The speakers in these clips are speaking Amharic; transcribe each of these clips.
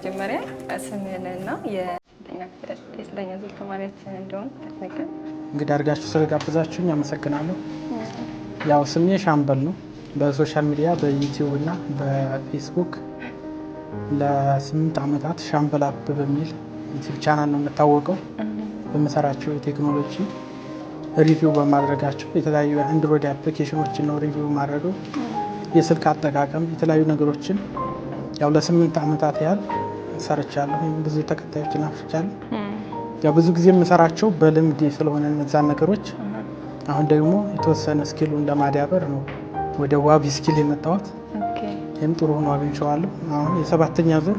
በመጀመሪያ ስምህንና የስንተኛ ዙር ተማሪያችን እንደሆነ ተነግረን። እንግዲህ አድርጋችሁ ስለጋበዛችሁኝ አመሰግናለሁ። ያው ስሜ ሻምበል ነው። በሶሻል ሚዲያ በዩቲዩብ እና በፌስቡክ ለ8 ዓመታት ሻምበል አበበ በሚል ዩቲዩብ ቻናል ነው የምታወቀው። በመሰራቸው የቴክኖሎጂ ሪቪው በማድረጋቸው የተለያዩ አንድሮይድ አፕሊኬሽኖችን ነው ሪቪው ማድረገው። የስልክ አጠቃቀም የተለያዩ ነገሮችን ያው ለ8 ዓመታት ያህል ሰርቻለሁ። ብዙ ተከታዮችን አፍርቻለሁ። ያው ብዙ ጊዜ የምሰራቸው በልምድ ስለሆነ እነዛን ነገሮች አሁን ደግሞ የተወሰነ ስኪሉን ለማዳበር ነው ወደ ዋቢ ስኪል የመጣሁት። ይህም ጥሩ ሆኖ አግኝቼዋለሁ። አሁን የ7ኛ ዙር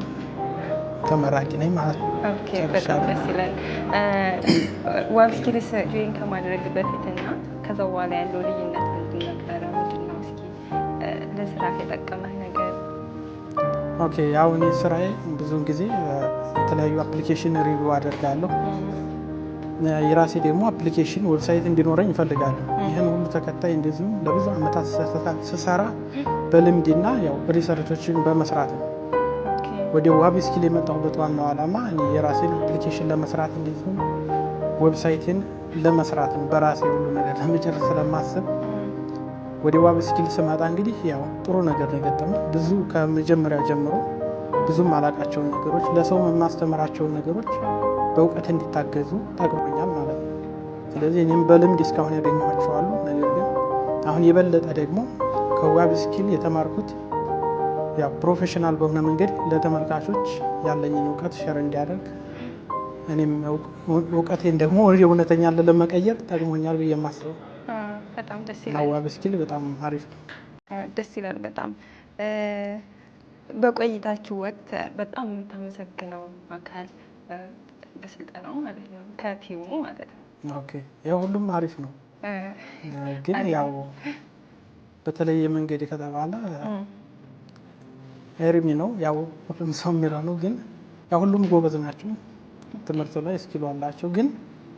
ተመራቂ ነኝ ማለት ነው። በጣም ደስ ይላል። ዋቢ ስኪልስ ጆይን ከማድረግ በፊትና ከዛ በኋላ ያለው ልዩነት ምንድን ነበረ? ምንድን ነው እስኪ ለስራ የጠቀመህ ነገር? ኦኬ ያው እኔ ስራዬ ብዙውን ጊዜ የተለያዩ አፕሊኬሽን ሪቪው አደርጋለሁ። የራሴ ደግሞ አፕሊኬሽን ዌብሳይት እንዲኖረኝ እፈልጋለሁ። ይህን ሁሉ ተከታይ እንደዚሁ ለብዙ ዓመታት ስሰራ በልምድና ያው ሪሰርቾችን በመስራት ነው። ወደ ዋቢ ስኪል የመጣሁበት ዋናው ዓላማ እኔ የራሴን አፕሊኬሽን ለመስራት እንደዚሁ ዌብሳይትን ለመስራት ነው። በራሴ ሁሉ ነገር ለመጨረስ ስለማስብ ወደ ዋቢ ስኪል ስመጣ እንግዲህ ያው ጥሩ ነገር ነው የገጠመኝ። ብዙ ከመጀመሪያው ጀምሮ ብዙም አላቃቸውን ነገሮች ለሰው የማስተምራቸውን ነገሮች በእውቀት እንዲታገዙ ጠቅሞኛል ማለት ነው። ስለዚህ እኔም በልምድ እስካሁን ያገኘኋቸው አሉ። ነገር ግን አሁን የበለጠ ደግሞ ከዋቢ ስኪል የተማርኩት ያው ፕሮፌሽናል በሆነ መንገድ ለተመልካቾች ያለኝን እውቀት ሸር እንዲያደርግ እኔም እውቀቴን ደግሞ ወደ እውነተኛ ለመቀየር ጠቅሞኛል ብዬ የማስበው። በጣም ደስ ይላል። ዋቢ ስኪል በጣም አሪፍ ነው። ደስ ይላል በጣም። በቆይታችሁ ወቅት በጣም የምታመሰግነው አካል በስልጠናው ማለት ነው ከቲሙ ማለት ነው? ኦኬ ያው ሁሉም አሪፍ ነው፣ ግን ያው በተለየ መንገድ ከተባለ ኤርሚ ነው። ያው ሁሉም ሰው የሚለው ነው፣ ግን ያው ሁሉም ጎበዝ ናቸው ትምህርቱ ላይ ስኪሉ አላቸው። ግን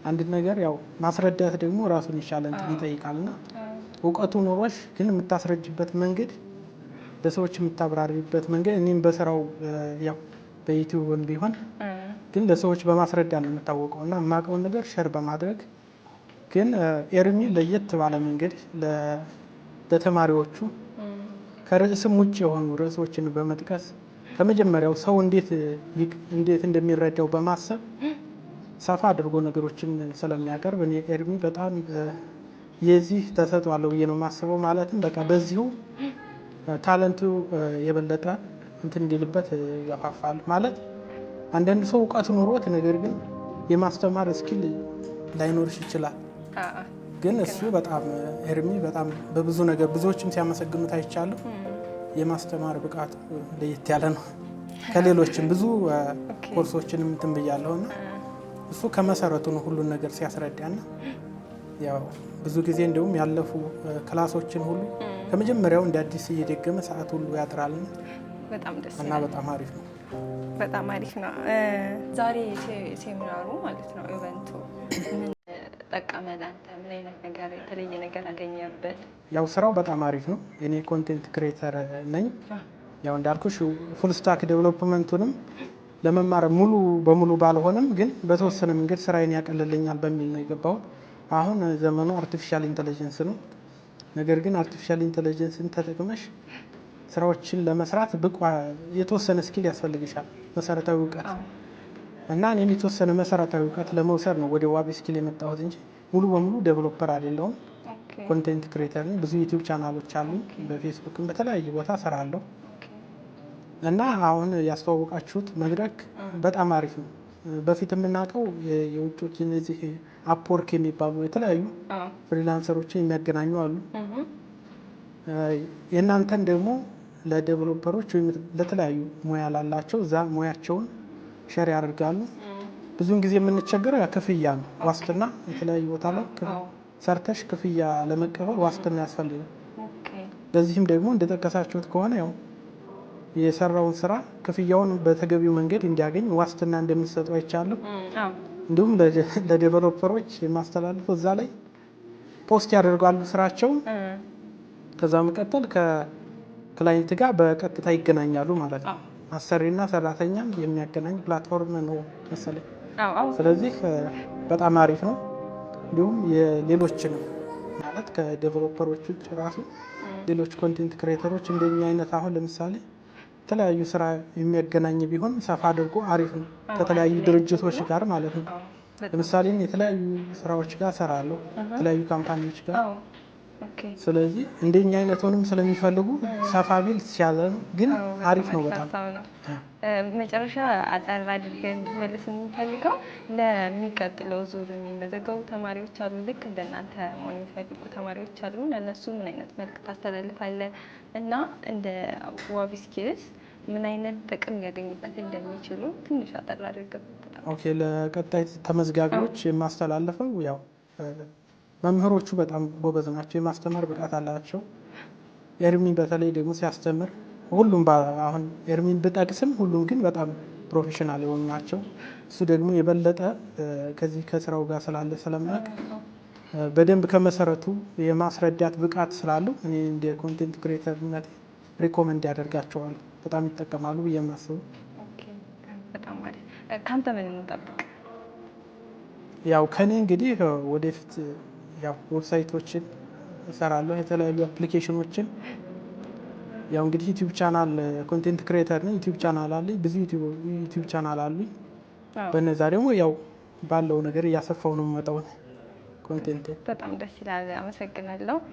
አንድ ነገር ያው ማስረዳት ደግሞ ራሱን የቻለ እንትን ይጠይቃልና እውቀቱ ኖሮሽ ግን የምታስረጅበት መንገድ ለሰዎች የምታብራሪበት መንገድ እኔም በስራው ያው በዩቲዩብም ቢሆን ግን ለሰዎች በማስረዳት ነው የምታወቀው እና የማውቀውን ነገር ሸር በማድረግ ግን ኤርሚ ለየት ባለ መንገድ ለተማሪዎቹ ከርዕስም ውጭ የሆኑ ርዕሶችን በመጥቀስ ከመጀመሪያው ሰው እንዴት እንደሚረዳው በማሰብ ሰፋ አድርጎ ነገሮችን ስለሚያቀርብ እኔ ኤርሚ በጣም የዚህ ተሰጥኦ አለው ብዬ ነው የማስበው። ማለትም በቃ በዚሁ ታለንቱ የበለጠ እንትን እንዲልበት ያፋፋል ማለት አንዳንድ ሰው እውቀቱ ኖሮት ነገር ግን የማስተማር ስኪል ላይኖርሽ ይችላል። ግን እሱ በጣም ኤርሚ በጣም በብዙ ነገር ብዙዎችም ሲያመሰግኑት አይቻለሁ። የማስተማር ብቃቱ ለየት ያለ ነው። ከሌሎችም ብዙ ኮርሶችንም እንትን ብያለሁና እሱ ከመሰረቱ ነው ሁሉን ነገር ሲያስረዳና ያው ብዙ ጊዜ እንደውም ያለፉ ክላሶችን ሁሉ ከመጀመሪያው እንደ አዲስ እየደገመ ሰዓት ሁሉ ያጥራልና በጣም ደስ እና በጣም አሪፍ ነው። በጣም አሪፍ ነው። ዛሬ ሴሚናሩ ማለት ነው ኢቨንቱ ምን ጠቀመ ለአንተ? ምን አይነት ነገር የተለየ ነገር አገኘበት? ያው ስራው በጣም አሪፍ ነው። እኔ ኮንቴንት ክሬተር ነኝ። ያው እንዳልኩሽ ፉል ስታክ ዴቨሎፕመንቱንም ለመማር ሙሉ በሙሉ ባልሆንም ግን በተወሰነ መንገድ ስራዬን ያቀልልኛል በሚል ነው የገባሁት። አሁን ዘመኑ አርቲፊሻል ኢንተለጀንስ ነው። ነገር ግን አርቲፊሻል ኢንተለጀንስን ተጠቅመሽ ስራዎችን ለመስራት ብቁ የተወሰነ ስኪል ያስፈልግሻል፣ መሰረታዊ እውቀት እና እኔም የተወሰነ መሰረታዊ እውቀት ለመውሰድ ነው ወደ ዋቢ ስኪል የመጣሁት እንጂ ሙሉ በሙሉ ዴቨሎፐር አይደለሁም። ኮንቴንት ክሬተር ነኝ። ብዙ ዩቲዩብ ቻናሎች አሉ፣ በፌስቡክም በተለያየ ቦታ እሰራለሁ እና አሁን ያስተዋወቃችሁት መድረክ በጣም አሪፍ ነው። በፊት የምናውቀው የውጮች እነዚህ አፕወርክ የሚባሉ የተለያዩ ፍሪላንሰሮችን የሚያገናኙ አሉ። የእናንተን ደግሞ ለዴቨሎፐሮች ወይም ለተለያዩ ሙያ ላላቸው እዛ ሙያቸውን ሸር ያደርጋሉ። ብዙውን ጊዜ የምንቸገረው ክፍያ ነው፣ ዋስትና የተለያዩ ቦታ ላይ ሰርተሽ ክፍያ ለመቀበል ዋስትና ያስፈልጋል። ለዚህም ደግሞ እንደጠቀሳችሁት ከሆነ ያው የሰራውን ስራ ክፍያውን በተገቢው መንገድ እንዲያገኝ ዋስትና እንደምትሰጡ አይቻለሁ። እንዲሁም ለዴቨሎፐሮች የማስተላልፈው እዛ ላይ ፖስት ያደርጋሉ ስራቸውን። ከዛ መቀጠል ከክላይንት ጋር በቀጥታ ይገናኛሉ ማለት ነው። አሰሪና ሰራተኛን የሚያገናኝ ፕላትፎርም ነው መሰለኝ። አዎ ስለዚህ በጣም አሪፍ ነው። እንዲሁም የሌሎችንም ማለት ከዴቨሎፐሮች ውጭ ራሱ ሌሎች ኮንቴንት ክሬተሮች እንደኛ አይነት አሁን ለምሳሌ የተለያዩ ስራ የሚያገናኝ ቢሆን ሰፋ አድርጎ አሪፍ ነው። ከተለያዩ ድርጅቶች ጋር ማለት ነው። ለምሳሌ የተለያዩ ስራዎች ጋር እሰራለሁ የተለያዩ ካምፓኒዎች ጋር። ስለዚህ እንደኛ አይነቱንም ስለሚፈልጉ ሰፋ ቢል ሲያለ ግን አሪፍ ነው በጣም። መጨረሻ አጠር አድርገን መልስ የምንፈልገው ለሚቀጥለው ዙር የሚመዘገቡ ተማሪዎች አሉ፣ ልክ እንደናንተ መሆን የሚፈልጉ ተማሪዎች አሉ። ለእነሱ ምን አይነት መልዕክት ታስተላልፋለን እና እንደ ዋቢ ስኪልስ ምን አይነት ጥቅም ሊያገኙበት እንደሚችሉ ትንሽ አጠር አድርገን። ኦኬ፣ ለቀጣይ ተመዝጋቢዎች የማስተላለፈው ያው መምህሮቹ በጣም ጎበዝ ናቸው፣ የማስተማር ብቃት አላቸው። ኤርሚን በተለይ ደግሞ ሲያስተምር ሁሉም አሁን ኤርሚን ብጠቅስም ሁሉም ግን በጣም ፕሮፌሽናል የሆኑ ናቸው። እሱ ደግሞ የበለጠ ከዚህ ከስራው ጋር ስላለ ስለማያውቅ በደንብ ከመሰረቱ የማስረዳት ብቃት ስላለው እኔ እንደ ኮንቴንት ክሬተርነት ሪኮመንድ ያደርጋቸዋል። በጣም ይጠቀማሉ ብዬ የማስበው። በጣም ማለት ካንተ ምን እንጠብቅ? ያው ከኔ እንግዲህ ወደፊት ያው ዌብሳይቶችን እሰራለሁ፣ የተለያዩ አፕሊኬሽኖችን። ያው እንግዲህ ዩቲዩብ ቻናል ኮንቴንት ክሬተር ነኝ። ዩቲዩብ ቻናል አለኝ፣ ብዙ ዩቲዩብ ቻናል አሉኝ። በነዛ ደግሞ ያው ባለው ነገር እያሰፋው ነው የምመጣው ኮንቴንት። በጣም ደስ ይላል። አመሰግናለሁ።